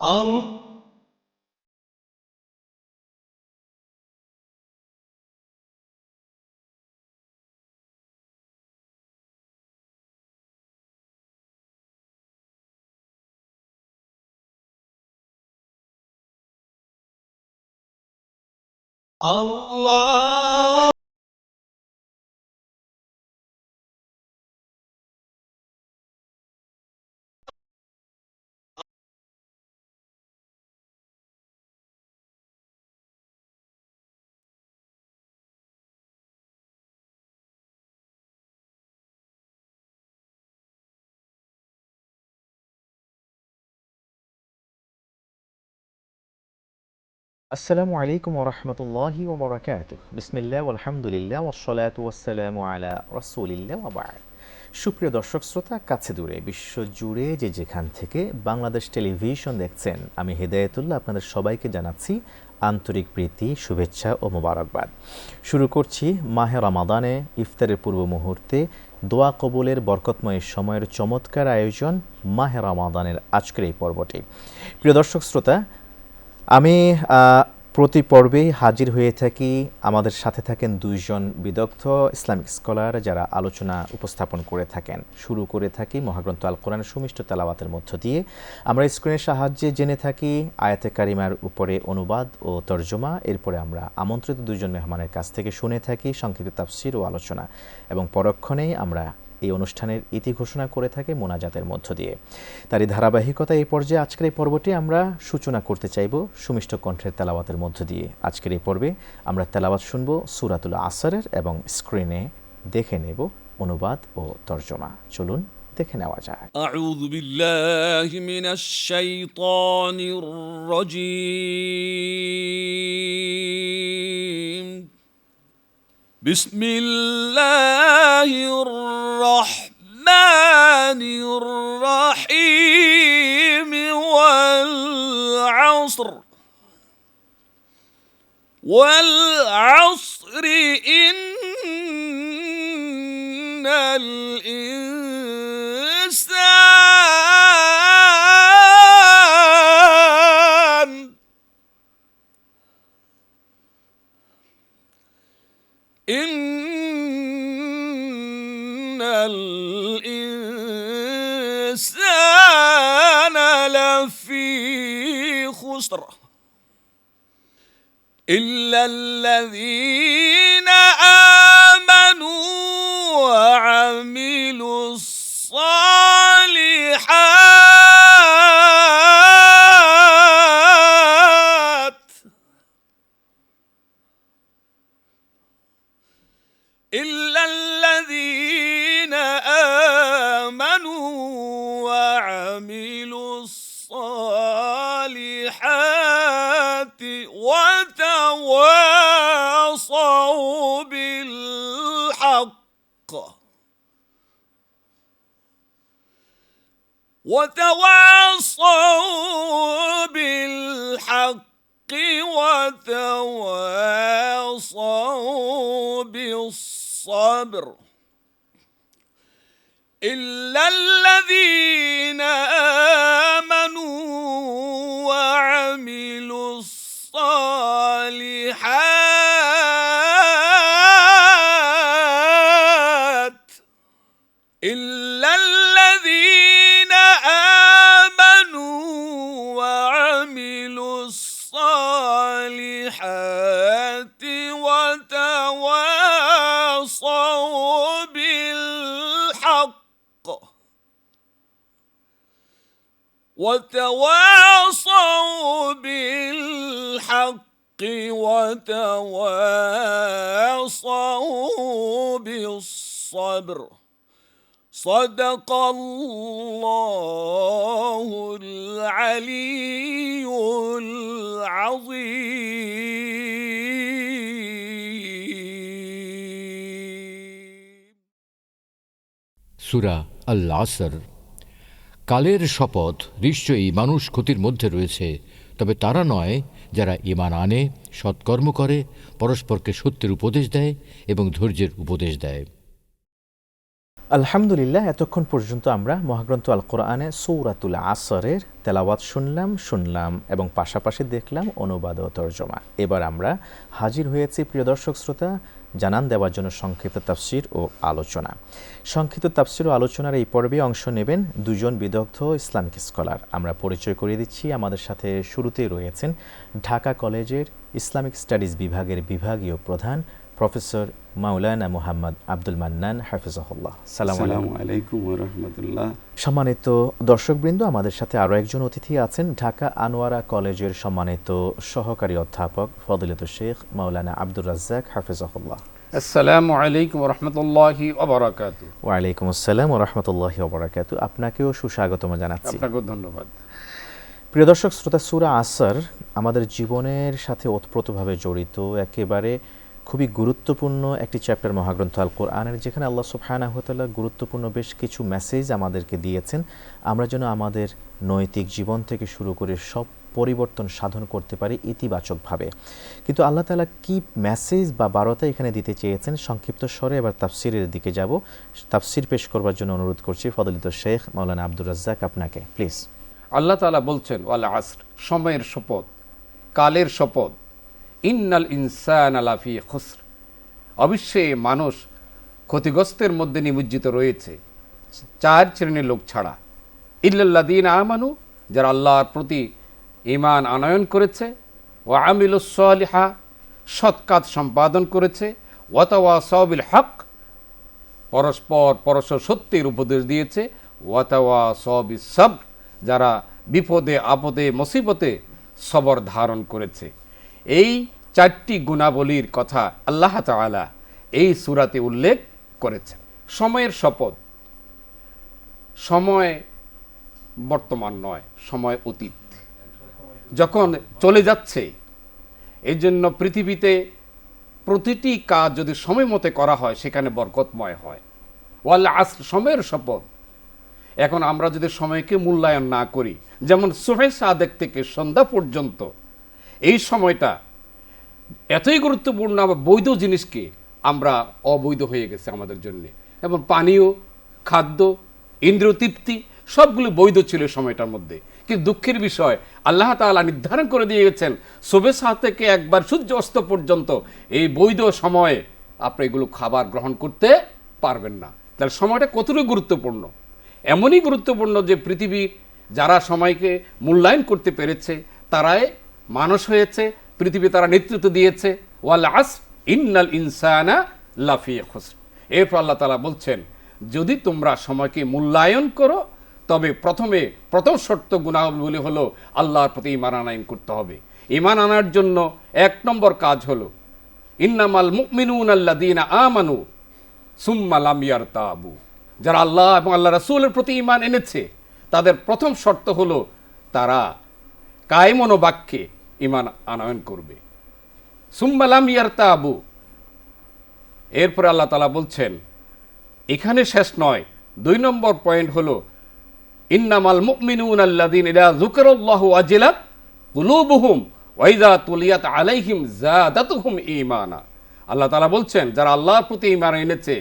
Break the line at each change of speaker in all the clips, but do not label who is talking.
الله
আসসালামু আলাইকুম ওরহমতুল্লাহি ওবরাকাতুহ বিসমিল্লাহ আলহামদুলিল্লাহ ওয়াসসালাতু ওয়াসসালামু আলা রাসূলিল্লাহ ওয়া বা'দ। সুপ্রিয় দর্শক শ্রোতা, কাছে দূরে বিশ্ব জুড়ে যে যেখান থেকে বাংলাদেশ টেলিভিশন দেখছেন, আমি হেদায়েতুল্লাহ আপনাদের সবাইকে জানাচ্ছি আন্তরিক প্রীতি, শুভেচ্ছা ও মোবারকবাদ। শুরু করছি মাহে রমাদানে ইফতারের পূর্ব মুহূর্তে দোয়া কবুলের বরকতময় সময়ের চমৎকার আয়োজন মাহে রমাদানের আজকের এই পর্বটি। প্রিয় দর্শক শ্রোতা, আমি প্রতি পর্বেই হাজির হয়ে থাকি। আমাদের সাথে থাকেন দুইজন বিদগ্ধ ইসলামিক স্কলার যারা আলোচনা উপস্থাপন করে থাকেন। শুরু করে থাকি মহাগ্রন্থ আল কোরআনের সুমিষ্ট তেলাওয়াতের মধ্য দিয়ে। আমরা স্ক্রিনের সাহায্যে জেনে থাকি আয়াতে কারিমার উপরে অনুবাদ ও তর্জমা। এরপরে আমরা আমন্ত্রিত দুইজন মেহমানের কাছ থেকে শুনে থাকি সংক্ষিপ্ত তাফসীর ও আলোচনা, এবং পরক্ষণেই আমরা এই অনুষ্ঠানের ইতি ঘোষণা করে থাকে মোনাজাতের মধ্য দিয়ে। তারই ধারাবাহিকতা এই পর্যায়ে আজকের এই পর্বটি আমরা সূচনা করতে চাইব সুমিষ্ট কণ্ঠের তেলাওয়াতের মধ্য দিয়ে। আজকের এই পর্বে আমরা তেলাওয়াত শুনব সূরাতুল আসরের, এবং স্ক্রিনে দেখে নেব অনুবাদ ও তর্জমা। চলুন দেখে নেওয়া যায়।
আউযু বিল্লাহি মিনাশ শাইতানির রাজীম। বিসমিল্লাহির রহমানির রহিম। ওয়াল আসর ইন্নাল الإنسان لفي خسر إلا الذين آمنوا وعملوا الصالحات إلا الذين آمنوا وعملوا الصالحات وتواصوا بالحق وتواصوا بالصبر إلا الذين آمنوا وعملوا الصالحات إلا الذين آمنوا وعملوا الصالحات وتواصوا بالحق وتواصوا بالصبر. صدق الله العلي العظيم.
সূরা আল আসর। কালের শপথ, নিশ্চয়ই মানুষ ক্ষতির মধ্যে রয়েছে, তবে তারা নয় যারা ঈমান আনে, সৎকর্ম করে, পরস্পরকে সত্যের উপদেশ দেয় এবং ধৈর্যের উপদেশ দেয়।
আলহামদুলিল্লাহ, এতক্ষণ পর্যন্ত আমরা মহাগ্রন্থ আল কোরআনে সূরাতুল আসরের তেলাওয়াত শুনলাম এবং পাশাপাশি দেখলাম অনুবাদ ও তরজমা। এবার আমরা হাজির হয়েছি প্রিয় দর্শক শ্রোতা জানান দেওয়ার জন্য সংক্ষিপ্ত তাফসির ও আলোচনা। সংক্ষিপ্ত তাফসির ও আলোচনার এই পর্বে অংশ নেবেন দুজন বিদগ্ধ ইসলামিক স্কলার। আমরা পরিচয় করিয়ে দিচ্ছি, আমাদের সাথে শুরুতেই রয়েছেন ঢাকা কলেজের ইসলামিক স্টাডিজ বিভাগের বিভাগীয় প্রধান প্রফেসর মাওলানা মুহাম্মদ আব্দুল মান্নান হাফিজাহুল্লাহ।
আসসালামু আলাইকুম ওয়া রাহমাতুল্লাহ।
সম্মানিত দর্শকবৃন্দ, আমাদের সাথে আরও একজন অতিথি আছেন ঢাকা আনোয়ারা কলেজের সম্মানিত সহকারী অধ্যাপক ফদিলাতুল শেখ মাওলানা আব্দুর রাজ্জাক হাফিজাহুল্লাহ।
আসসালামু আলাইকুম ওয়া রাহমাতুল্লাহি ওয়া বারাকাতুহু।
ওয়া আলাইকুম আসসালাম ওয়া রাহমাতুল্লাহি ওয়া বারাকাতুহু। আপনাকেও সুস্বাগতম জানাচ্ছি।
আপনাকেও ধন্যবাদ।
প্রিয় দর্শক শ্রোতা, সূরা আসর আমাদের জীবনের সাথে ওতপ্রোতভাবে জড়িত একেবারে খুবই গুরুত্বপূর্ণ একটি চ্যাপ্টার মহাগ্রন্থ আল কোরআনের, যেখানে আল্লাহ সুবহানাহু ওয়া তাআলা গুরুত্বপূর্ণ বেশ কিছু মেসেজ আমাদেরকে দিয়েছেন আমরা যেন আমাদের নৈতিক জীবন থেকে শুরু করে সব পরিবর্তন সাধন করতে পারি ইতিবাচকভাবে। কিন্তু আল্লাহ তাআলা কি মেসেজ বা বার্তা এখানে দিতে চেয়েছেন সংক্ষিপ্ত স্বরে এবার তাফসিরের দিকে যাব। তাফসির পেশ করবার জন্য অনুরোধ করছি ফদিলাতুল শেখ মাওলানা আব্দুর রাজ্জাক, আপনাকে প্লিজ।
আল্লাহ তাআলা বলছেন ওয়াল আসর, সময়ের শপথ, কালের শপথ, ইন্নাল ইনসানা লাফি খুসর, অবশ্যই মানুষ ক্ষতিগ্রস্তের মধ্যে নিমজ্জিত রয়েছে চার শ্রেণীর লোক ছাড়া। ইল্লাল্লাযীনা আমানু, যারা আল্লাহর প্রতি ঈমান আনয়ন করেছে, ওয়া আমিলুস সালিহা, সৎ কাজ সম্পাদন করেছে, ওয়া তাওয়াসাউ বিল হক, পরস্পর সত্যের উপদেশ দিয়েছে, ওয়া তাওয়াসাউ বিস সাবর, যারা বিপদে আপদে মুসিবতে সবর ধারণ করেছে। এই চারটি গুণাবলীর কথা আল্লাহ তাআলা এই সূরাতে উল্লেখ করেছেন। সময়ের শপথ, সময় বর্তমান নয়, সময় অতীত, যখন চলে যাচ্ছে। এই জন্য পৃথিবীতে প্রতিটি কাজ যদি সময় মতে করা হয় সেখানে বরকতময় হয়। ওয়াল আসর, সময়ের শপথ। এখন আমরা যদি সময়কে মূল্যায়ন না করি, যেমন সুবহে সাদেক থেকে সন্ধ্যা পর্যন্ত এই সময়টা এতই গুরুত্বপূর্ণ, বৈধ জিনিসকে আমরা অবৈধ হয়ে গেছে আমাদের জন্য। এবং পানীয়, খাদ্য, ইন্দ্রিয় তৃপ্তি সবগুলো বৈধ ছিল সময়টার মধ্যে। কিন্তু দুঃখের বিষয়, আল্লাহ তাআলা নির্ধারণ করে দিয়ে গেছেন সুবহে সাদেক থেকে একবার সূর্য অস্ত পর্যন্ত এই বৈধ সময়ে আপনি এগুলো খাবার গ্রহণ করতে পারবেন না। তাহলে সময়টা কতটুকু গুরুত্বপূর্ণ, এমনই গুরুত্বপূর্ণ যে পৃথিবীর যারা সময়কে মূল্যায়ন করতে পেরেছে তারাই মানুষ হয়েছে, পৃথিবী তারা নেতৃত্ব দিয়েছে। ওয়াল আসর ইন্নাল ইনসানা লাফি খুসর। এরপর আল্লাহ তাআলা বলছেন, যদি তোমরা সময়কে মূল্যায়ন করো তবে প্রথম শর্ত গুণাবলী হলো আল্লাহর প্রতি ঈমান আনয়ন করতে হবে। ঈমান আনার জন্য এক নম্বর কাজ হলো ইন্নামাল মুমিনুনা আল্লাযীনা আমানু সুম্মা লাম ইয়ারতাবু, যারা আল্লাহ এবং আল্লাহ রাসূলের প্রতি ঈমান এনেছে তাদের প্রথম শর্ত হলো তারা কায়ে মনোবাক্যে ঈমান আনয়ন করবে। সুম্মা লাম ইয়ারতাবু। এরপরে আল্লাহ তাআলা বলছেন, এখানে শেষ নয়, 2 নম্বর পয়েন্ট হলো ইন্নামাল মুমিনুনা আল্লাযীনা ইযা যুকিরাল্লাহু ওয়াজিলাত কুলুবুহুম ওয়া ইযা তুলিয়াত আলাইহিম যাদাতুহুম ঈমানা। আল্লাহ তাআলা বলছেন, যারা আল্লাহর প্রতি ঈমান এনেছে,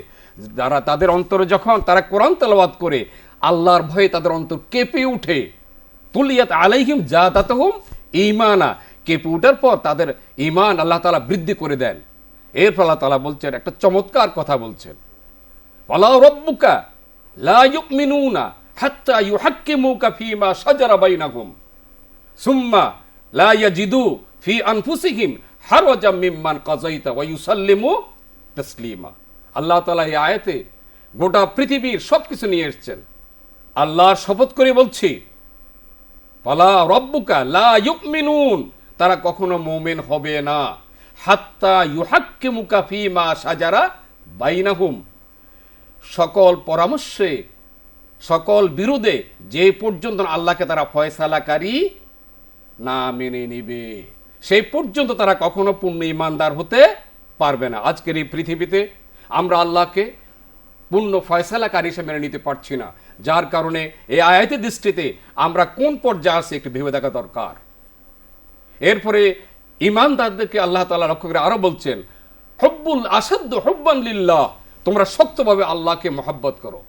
যারা তাদের অন্তরে যখন তারা কোরআন তেলাওয়াত করে আল্লাহর ভয়ে তাদের অন্তর কেঁপে উঠে, তুলিয়াত আলাইহিম যাদাতুহুম ঈমানা, কেঁপে উঠার পর তাদের ঈমান আল্লাহ তাআলা বৃদ্ধি করে দেন। এরপর আল্লাহ তাআলা বলছেন, একটা চমৎকার কথা বলছেন, ওয়ালা রাব্বুকা লা ইউমিনুনা হাত্তা ইউহাক্কিমুকা ফীমা শাজারা বাইনাহুম সুম্মা লা ইয়াজিদু ফি আনফুসিহিম হারাজাম মিম্মান কাযাইতা ওয়া ইউসাল্লিমু তাসলিমা। আল্লাহ তাআলা এই আয়াতে গোটা পৃথিবীর সবকিছু নিয়ে এসেছেন। আল্লাহর শপথ করে বলছি, ওয়ালা রাব্বুকা লা ইউমিনুন, তারা কখনো মুমিন হবে না, হাত্তা ইউহাক্কিমুকা ফীমা শাজারা বাইনাহুম, সকল পরামর্শে সকল বিরোধে যে পর্যন্ত আল্লাহকে তারা ফয়সালাকারী না মেনে নিবে সেই পর্যন্ত তারা কখনো পূর্ণ ঈমানদার হতে পারবে না। আজকের এই পৃথিবীতে আমরা আল্লাহকে পূর্ণ ফয়সালাকারী হিসেবে মেনে নিতে পারছি না, যার কারণে এই আয়াতের দৃষ্টিতে আমরা কোন পর্যায়ে আছি একটু ভেবে দেখা দরকার। এরপরে ঈমানদারদেরকে আল্লাহ তাআলা লক্ষ্য করে আরো বলছেন, হুব্বুল আসাদ্দু হুব্বান লিল্লাহ তোমরা শক্তভাবে আল্লাহকে মহব্বত করো।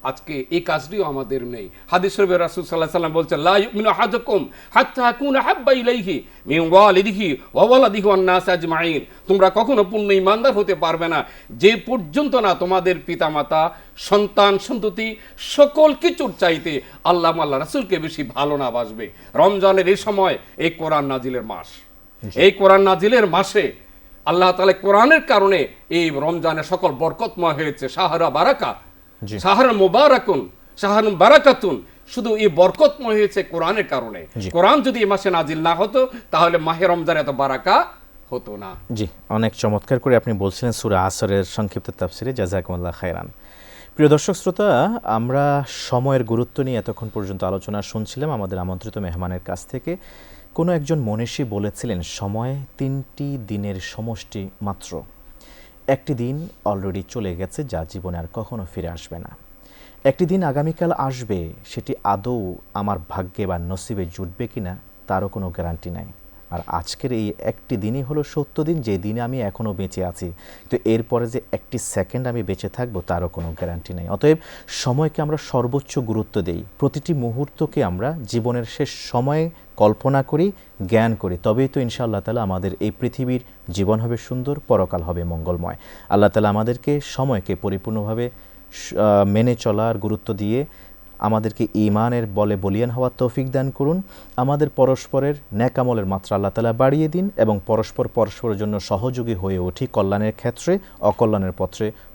আজকে এই কাজটিও আমাদের নেই। হাদিস শরীফে রাসূল সাল্লাল্লাহু আলাইহি ওয়াসাল্লাম বলছেন, লা ইউমিনু আহাদুকুম হাত্তা আকুনা হাব্বা ইলাইহি মিন ওয়ালিদিহি ওয়া ওয়ালাদিহি ওয়ান নাস আজমাইন। তোমরা কখনো পূর্ণ ঈমানদার হতে পারবে না যে পর্যন্ত না তোমাদের পিতামাতা, সন্তান, সন্ততি সকল কিছুর চাইতে আল্লাহ রাসূলকে বেশি ভালো না বাসবে। রমজানের এই সময় এই কোরআন নাজিলের মাস, এই কোরআন নাজিলের মাসে আল্লাহ তাআলা কোরআনের কারণে এই রমজানের সকল বরকতময় হয়েছে। শাহরা বারাকা, শাহরুন মুবারাকুন, শাহরুন বারাকাতুন, শুধু এই বরকতময় হয়েছে কোরআনের কারণে। কোরআন যদি এই মাসে নাজিল না হতো তাহলে মাহে রমজান এত বারাকা হতো না।
জি, অনেক চমৎকার করে আপনি বলছিলেন সূরা আসরের সংক্ষিপ্ত তাফসিরে, জাযাকুমুল্লাহ খায়রান। প্রিয় দর্শক শ্রোতা, আমরা সময়ের গুরুত্ব নিয়ে এতক্ষণ পর্যন্ত আলোচনা শুনছিলাম আমাদের আমন্ত্রিত মেহমানের কাছ থেকে। কোনো একজন মনীষী বলেছিলেন, সময় 3টি দিনের সমষ্টি মাত্র। একটি দিন অলরেডি চলে গেছে, যা জীবনে আর কখনো ফিরে আসবে না। একটি দিন আগামীকাল আসবে, সেটি আদৌ আমার ভাগ্যে বা নসিবে জুটবে কিনা তারও কোনো গ্যারান্টি নাই। আর আজকের এই একটি দিনই হলো সত্য দিন, যে দিনে আমি এখনও বেঁচে আছি, তো এরপরে যে একটি সেকেন্ড আমি বেঁচে থাকবো তারও কোনো গ্যারান্টি নেই। অতএব সময়কে আমরা সর্বোচ্চ গুরুত্ব দেই, প্রতিটি মুহূর্তকে আমরা জীবনের শেষ সময়ে কল্পনা করি, জ্ঞান করি, তবেই তো ইনশাআল্লাহ তাআলা আমাদের এই পৃথিবীর জীবন হবে সুন্দর, পরকাল হবে মঙ্গলময়। আল্লাহ তাআলা আমাদেরকে সময়কে পরিপূর্ণভাবে মেনে চলার গুরুত্ব দিয়ে আমাদেরকে ঈমানের বলে বলিয়ান হওয়ার তৌফিক দান করুন। আমাদের পরস্পরের নেক আমলের মাত্রা আল্লাহ তাআলা বাড়িয়ে দিন এবং পরস্পরের জন্য সহযোগী হয়ে উঠি, কল্যাণের ক্ষেত্রে, অকল্যাণের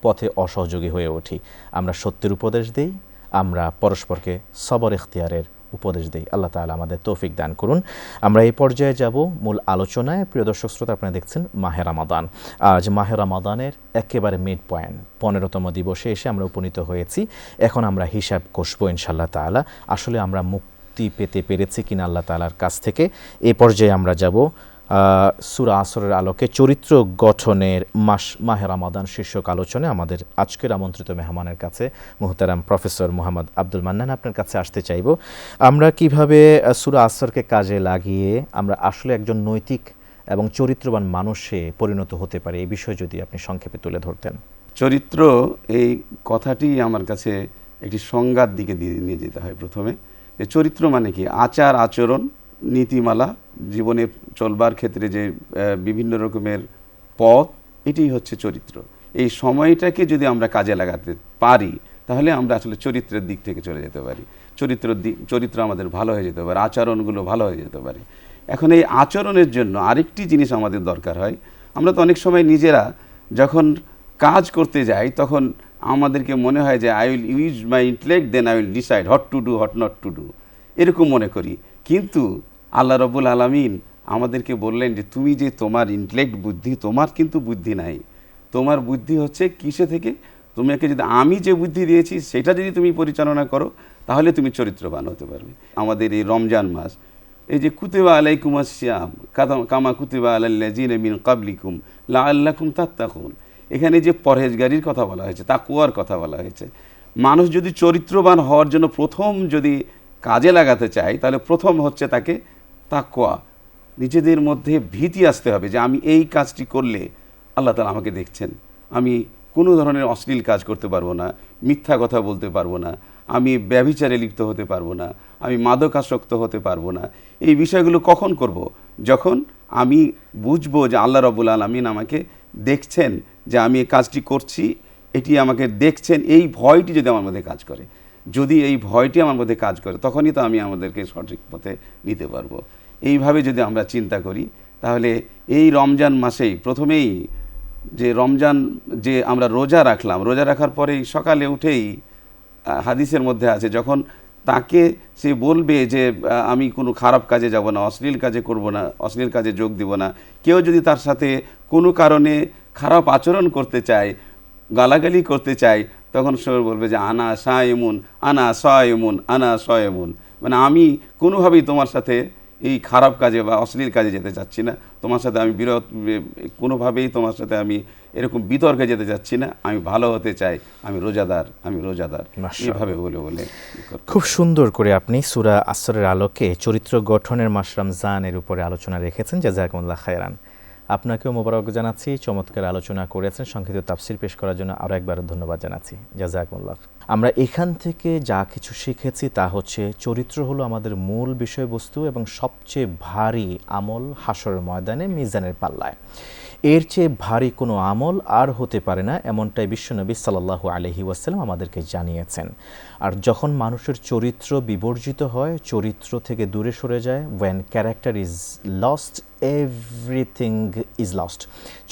পথে অসহযোগী হয়ে উঠি। আমরা সত্যের উপদেশ দেই, আমরা পরস্পরকে সবর ইখতিয়ারের উপদেশ দেই। আল্লাহ তাআলা আমাদের তৌফিক দান করুন। আমরা এই পর্যায়ে যাব মূল আলোচনায়। প্রিয় দর্শক শ্রোতা, আপনারা দেখছেন মাহে রমাদান। আজ মাহে রমাদানের একেবারে মিড পয়েন্ট, 15তম দিবসে এসে আমরা উপনীত হয়েছি। এখন আমরা হিসাব কষবো ইনশাআল্লাহ তাআলা, আসলে আমরা মুক্তি পেতে পেরেছি কিনা আল্লাহ তাআলার কাছ থেকে। এই পর্যায়ে আমরা যাব সূরা আসরের আলোকে চরিত্র গঠনের মাস মাহে রমাদান শীর্ষক আলোচনায়। আমাদের আজকের আমন্ত্রিত মেহমানের কাছে মুহতারাম প্রফেসর মোহাম্মদ আব্দুল মান্নান, আপনার কাছে আসতে চাইব। আমরা কিভাবে সূরা আসরকে কাজে লাগিয়ে আমরা আসলে একজন নৈতিক এবং চরিত্রবান মানুষে পরিণত হতে পারি, এই বিষয়ে যদি আপনি সংক্ষেপে তুলে ধরতেন।
চরিত্র এই কথাটি আমার কাছে একটি সংজ্ঞার দিকে নিয়ে যেতে হয়। প্রথমে যে চরিত্র মানে কি, আচার আচরণ, নীতিমালা, জীবনে চলবার ক্ষেত্রে যে বিভিন্ন রকমের পথ, এটি হচ্ছে চরিত্র। এই সময়টাকে যদি আমরা কাজে লাগাতে পারি তাহলে আমরা আসলে চরিত্রের দিক থেকে চলে যেতে পারি। চরিত্র আমাদের ভালো হয়ে যেতে পারে, আচরণগুলো ভালো হয়ে যেতে পারে। এখন এই আচরণের জন্য আরেকটি জিনিস আমাদের দরকার হয়। আমরা তো অনেক সময় নিজেরা যখন কাজ করতে যাই তখন আমাদেরকে মনে হয় যে I will use my intellect, then I will decide what to do, what not to do, এরকম মনে করি। কিন্তু আল্লাহ রাব্বুল আলামিন আমাদেরকে বললেন যে তুমি যে তোমার ইন্টেলেক্ট বুদ্ধি, তোমার কিন্তু বুদ্ধি নাই। তোমার বুদ্ধি হচ্ছে কিসে থেকে, তোমাকে যদি আমি যে বুদ্ধি দিয়েছি সেটা যদি তুমি পরিচালনা করো তাহলে তুমি চরিত্রবান হতে পারবে। আমাদের এই রমজান মাস, এই যে কুতিবা আলাইকুমুস সিয়াম কামা কুতিবা আলাল্লাযিনা মিন ক্বাবলিকুম লাআল্লাকুম তাত্তাকুন, এখানে যে পরহেজগারির কথা বলা হয়েছে, তাকওয়ার কথা বলা হয়েছে। মানুষ যদি চরিত্রবান হওয়ার জন্য প্রথম যদি কাজে লাগাতে চায় তাহলে প্রথম হচ্ছে তাকে তাকওয়া, নিজেদের মধ্যে ভীতি আসতে হবে যে আমি এই কাজটি করলে আল্লাহ তাআলা আমাকে দেখছেন, আমি কোনো ধরনের অশ্লীল কাজ করতে পারবো না, মিথ্যা কথা বলতে পারবো না, আমি ব্যভিচারে লিপ্ত হতে পারবো না, আমি মাদকাসক্ত হতে পারবো না। এই বিষয়গুলো কখন করব? যখন আমি বুঝবো যে আল্লাহ রাব্বুল আলামিন আমাকে দেখছেন, যে আমি এই কাজটি করছি, এটি আমাকে দেখছেন, এই ভয়টি যদি আমার মধ্যে কাজ করে, যদি এই ভয়টি আমার মধ্যে কাজ করে তখনই তো আমি আমাদেরকে সঠিক পথে নিতে পারবো। এইভাবে যদি আমরা চিন্তা করি তাহলে এই রমজান মাসেই প্রথমেই যে রমজান যে আমরা রোজা রাখলাম, রোজা রাখার পরেই সকালে উঠেই হাদিসের মধ্যে আছে যখন তাকে সে বলবে যে আমি কোনো খারাপ কাজে যাব না, অশ্লীল কাজে করব না, অশ্লীল কাজে যোগ দিব না, কেউ যদি তার সাথে কোনো কারণে খারাপ আচরণ করতে চায়, গালাগালি করতে চায়, তখন সে বলবে যে আনা সায়েমুন আনা সায়েমুন আনা সায়েমুন, মানে আমি কোনোভাবেই তোমার সাথে এই খারাপ কাজে বা অশ্লীল কাজে যেতে চাচ্ছি না, তোমার সাথে আমি কোনোভাবেই তোমার সাথে আমি এরকম বিতর্কে যেতে চাচ্ছি না, আমি ভালো হতে চাই, আমি রোজাদার, আমি রোজাদার, এইভাবে বলে
খুব সুন্দর করে আপনি সূরা আসরের আলোকে চরিত্র গঠনের মাস রমজানের উপরে আলোচনা রেখেছেন। জাযাকুমুল্লাহ খায়রান। আপনাকেও মোবারক জানাচ্ছি, চমৎকার আলোচনা করেছেন, সংক্ষিপ্ত তাফসির পেশ করার জন্য আরও একবার ধন্যবাদ জানাচ্ছি। জাযাকুমুল্লাহ। আমরা এখান থেকে যা কিছু শিখেছি তা হচ্ছে চরিত্র হলো আমাদের মূল বিষয়বস্তু এবং সবচেয়ে ভারী আমল হাসরের ময়দানে মিজানের পাল্লায়। এর চেয়ে ভারী কোনো আমল আর হতে পারে না, এমনটাই বিশ্বনবী সাল্লাল্লাহু আলাইহি ওয়াসাল্লাম আমাদেরকে জানিয়েছেন। আর যখন মানুষের চরিত্র বিবর্জিত হয়, চরিত্র থেকে দূরে সরে যায়, when character is lost everything is lost,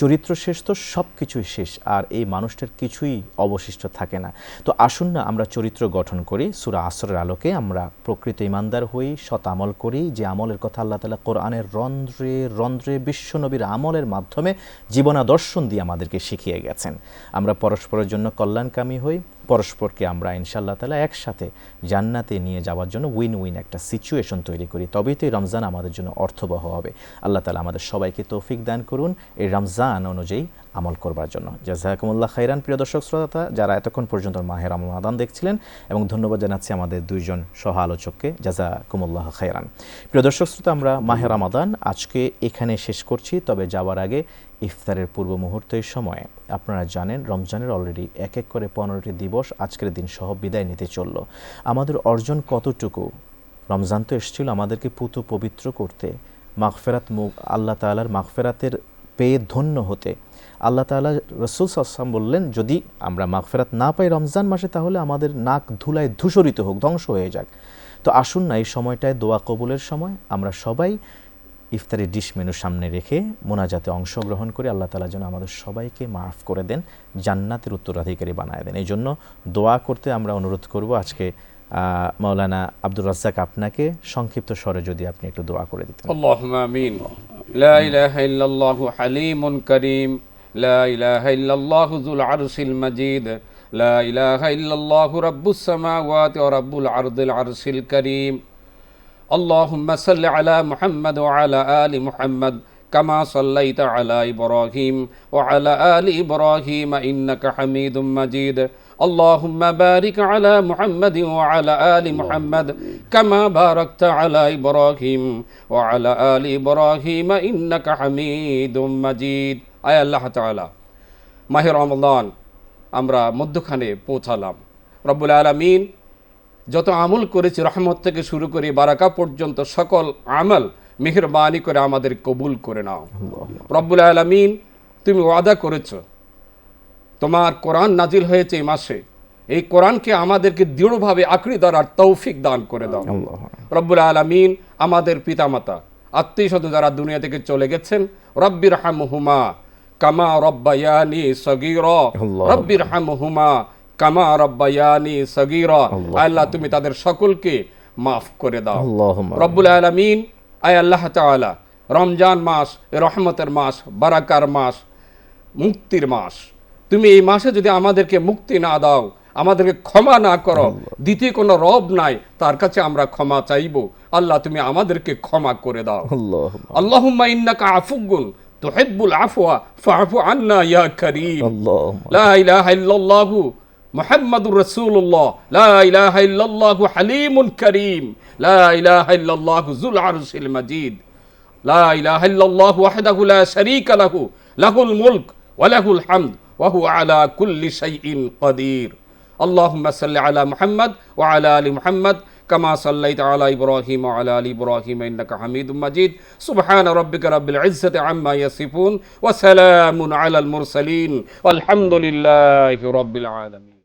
চরিত্র শেষ তো সব কিছুই শেষ, আর এই মানুষটার কিছুই অবশিষ্ট থাকে না। তো আসুন না আমরা চরিত্র গঠন করি, সূরা আসরের আলোকে আমরা প্রকৃত ইমানদার হই, সৎ আমল করি, যে আমলের কথা আল্লাহ তাআলা কোরআনের রন্ধ্রে রন্ধ্রে বিশ্বনবীর আমলের মাধ্যমে জীবনাদর্শন দিয়ে আমাদেরকে শিখিয়ে গেছেন। আমরা পরস্পরের জন্য কল্যাণকামী হই, পরস্পরকে আমরা ইনশাআল্লাহ তাআলা একসাথে জান্নাতে নিয়ে যাওয়ার জন্য উইন উইন একটা সিচুয়েশন তৈরি করি, তবেই তো এই রমজান আমাদের জন্য অর্থবহ হবে। আল্লাহ তাআলা আমাদের সবাইকে তৌফিক দান করুন এই রমজান অনুযায়ী আমল করবার জন্য। জাযাকুমুল্লাহ খাইরান। প্রিয় দর্শক শ্রোতা, যারা এতক্ষণ পর্যন্ত মাহে রমাদান দেখছিলেন, এবং ধন্যবাদ জানাচ্ছি আমাদের দুইজন সহ আলোচককে, জাযাকুমুল্লাহ খাইরান। প্রিয় দর্শক শ্রোতা, আমরা মাহে রমাদান আজকে এখানে শেষ করছি, তবে যাওয়ার আগে ইফতারের পূর্ব মুহূর্তের সময়ে আপনারা জানেন রমজানের অলরেডি এক এক করে 15টি দিবস আজকের দিন সহ বিদায় নিতে চলল। আমাদের অর্জন কতটুকু? রমজান তো এসেছিল আমাদেরকে পুত পবিত্র করতে, মাগফিরাত আল্লাহ তাআলার মাগফিরাতের পেয়ে ধন্য হতে। আল্লাহ তাআলা রাসূল সাল্লাল্লাহু আলাইহি ওয়াসাল্লাম বললেন, যদি আমরা মাগফিরাত না পাই রমজান মাসে, তাহলে আমাদের নাক ধুলায় ধূসরিত হোক, ধ্বংস হয়ে যাক। তো আসুন না এই সময়টায় দোয়া কবুলের সময় আমরা সবাই ইফতারি ডিশ মেনু সামনে রেখে মোনাজাতে অংশগ্রহণ করে আল্লাহ তাআলা যেন আমাদের সবাইকে মাফ করে দেন, জান্নাতের উত্তরাধিকারী বানায় দেন। এই জন্য দোয়া করতে আমরা অনুরোধ করব। আজকে মাওলানা আব্দুর রাজ্জাক, আপনাকে সংক্ষিপ্ত স্বরে যদি আপনি একটু দোয়া করে দিতেন।
আল্লাহুম্মা আমিন। লা ইলাহা ইল্লাল্লাহু হালিমুন কারীম, লা ইলাহা ইল্লাল্লাহু যুল আরশিল মাজিদ, লা ইলাহা ইল্লাল্লাহু রাব্বুস সামাওয়াতি ওয়া রাব্বুল আরদিল আরশিল কারীম। اللهم صل على محمد وعلى آل محمد كما صليت على إبراهيم وعلى آل إبراهيم إنك حميد مجيد. اللهم بارك على محمد وعلى آل محمد كما باركت على إبراهيم وعلى آل إبراهيم إنك حميد مجيد. আয় আল্লাহ তাআলা, মাহে রমাদান আমরা মধ্যখানে পৌঁছালাম। রব্বুল আলামিন যত আমল করেছি রহমত থেকে শুরু করে বারাকা পর্যন্ত সকল আমল মেহেরবানি করে আমাদের কবুল করে নাও। রব্বুল আলামিন, তুমি ওয়াদা করেছো, তোমার কোরআন নাজিল হয়েছে এই মাসে, এই কোরআনকে আমাদেরকে দৃঢ়ভাবে আঁকড়ে ধরার তৌফিক দান করে দাও। রব্বুল আলামিন, আমাদের পিতামাতা আত্মীয় স্বজন যারা দুনিয়া থেকে চলে গেছেন, রব্বির হামহুমা কামা রব্বায়ানি সগীরা, রব্বির হামহুমা কামা রব্বায়ানি সগীরা। আল্লাহ, তুমি তাদের সকলকে মাফ করে দাও। রব্বুল আলামিন, আয় আল্লাহ তাআলা, রমজান মাস রহমতের মাস, বারাকার মাস, মুক্তির মাস, তুমি এই মাসে যদি আমাদেরকে মুক্তি না দাও, আমাদেরকে ক্ষমা না করো, দ্বিতীয় কোনো রব নাই তার কাছে আমরা ক্ষমা চাইব। আল্লাহ, তুমি আমাদেরকে ক্ষমা করে দাও। আল্লাহুম্মা ইন্নাকা আফুগুন তুহিব্বুল আফওয়া ফাআফু আন্না ইয়া কারীম। লা ইলাহা ইল্লাল্লাহু মুহাম্মাদুর রাসূলুল্লাহ, লা ইলাহা ইল্লাল্লাহু হালিমুন কারীম, লা ইলাহা ইল্লাল্লাহু যুল আরশিল মাজিদ, লা ইলাহা ইল্লাল্লাহু ওয়াহদাহু লা শারীকা লাহু, লাহুল মুলক ওয়া লাহুল হামদ ওয়া হুয়া আলা কুল্লি শাইইন কাদির। আল্লাহুম্মা সাল্লি আলা মুহাম্মাদ ওয়া আলা আলি মুহাম্মাদ কামা সাল্লাইতা আলা ইব্রাহিম ওয়া আলা আলি ইব্রাহিম ইন্নাকা হামিদুম মাজিদ। সুবহানা রাব্বিকা রাব্বিল ইজ্জাতি আম্মা ইয়াসিফুন ওয়া সালামুন আলাল মুরসালিন ওয়ালহামদুলিল্লাহি রাব্বিল আলামিন।